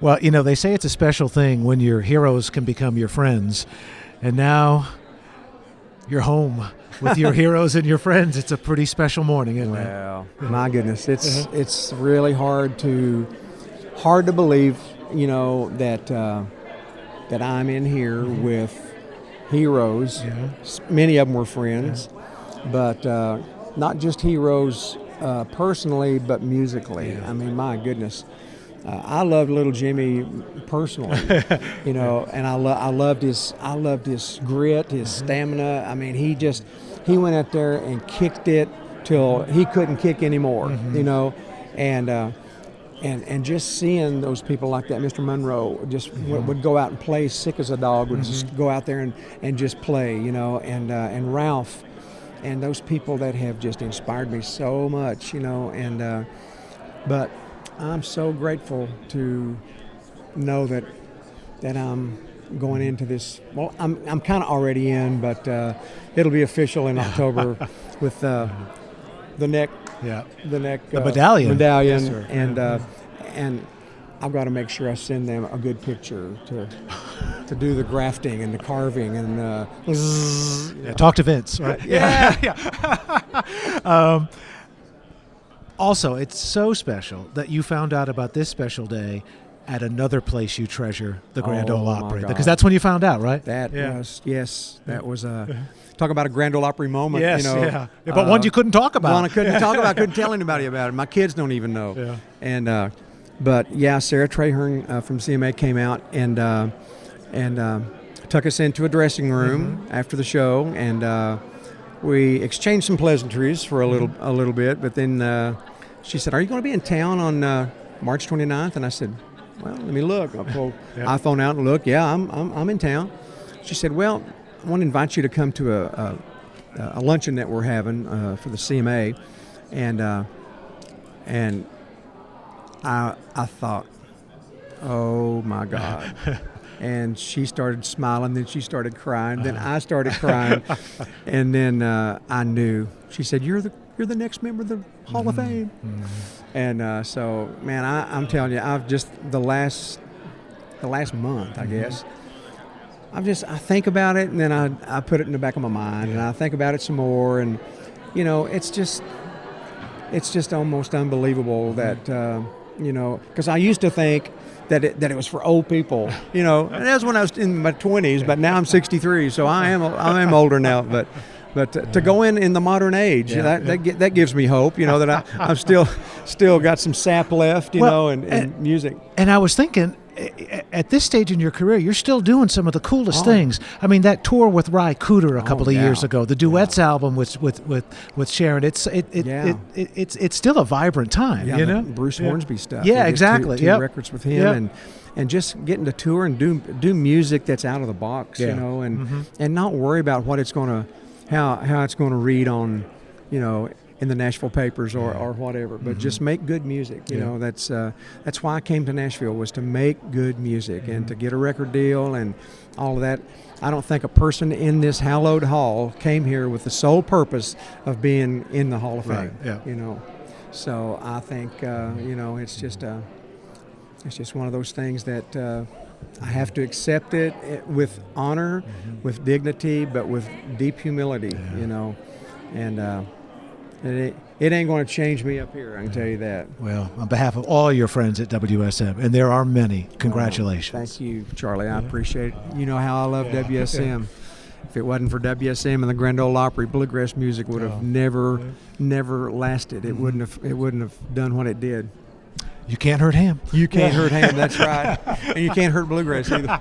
Well, they say it's a special thing when your heroes can become your friends. And now you're home with your heroes and your friends. It's a pretty special morning, isn't it? Well, my goodness, it's really hard to believe, that I'm in here with heroes. Yeah. Many of them were friends, but not just heroes personally, but musically. Yeah. I mean, my goodness. I loved little Jimmy personally, and I loved his grit, his stamina. I mean, he went out there and kicked it till he couldn't kick anymore, and just seeing those people like that, Mr. Monroe just would go out and play sick as a dog, would just go out there and just play, and Ralph, and those people that have just inspired me so much, but I'm so grateful to know that I'm going into this. Well, I'm kind of already in, but it'll be official in October with the medallion. Yes, sir. And I've got to make sure I send them a good picture to do the grafting and the carving and talk to Vince, right? Yeah. Also, it's so special that you found out about this special day at another place you treasure, the Grand Ole Opry, because that's when you found out, right? That was talk about a Grand Ole Opry moment. Yes, but one you couldn't talk about. One I couldn't talk about. Couldn't tell anybody about it. My kids don't even know. Yeah. And but Sarah Trahern from CMA came out and took us into a dressing room after the show, and we exchanged some pleasantries for a little bit. But then she said, "Are you going to be in town on March 29th?" And I said, "Well, let me look." I pulled iPhone out and look. Yeah, I'm in town. She said, "Well, I want to invite you to come to a luncheon that we're having for the CMA," and I thought, "Oh my God." And she started smiling, then she started crying, then I started crying, and then I knew. She said, "You're the next member of the Hall of Fame." And so, man, I'm telling you, I've just the last month, I guess, I think about it, and then I put it in the back of my mind, and I think about it some more, and it's just almost unbelievable that because I used to think that it was for old people, and that was when I was in my 20s, but now I'm 63, so I am older now, but to go in the modern age, that gives me hope, that I've still got some sap left, and music. And I was thinking, at this stage in your career, you're still doing some of the coolest things. I mean, that tour with Ry Cooder a couple of years ago, the duets album with Sharon. It's still a vibrant time, Bruce Hornsby stuff. Yeah, exactly. Two records with him, and just getting to tour and do music that's out of the box, and not worry about what it's going to, how it's going to read on, in the Nashville papers or whatever, but just make good music. That's why I came to Nashville, was to make good music and to get a record deal and all of that. I don't think a person in this hallowed hall came here with the sole purpose of being in the Hall of Fame. Right, yeah. So I think it's just one of those things that I have to accept it with honor, with dignity, but with deep humility. And it ain't going to change me up here, I can tell you that. Well, on behalf of all your friends at WSM, and there are many, congratulations. Thank you, Charlie. I appreciate it. You know how I love WSM. If it wasn't for WSM and the Grand Ole Opry, bluegrass music would have never lasted. It wouldn't have done what it did. You can't hurt him. You can't hurt him, that's right. And you can't hurt bluegrass either.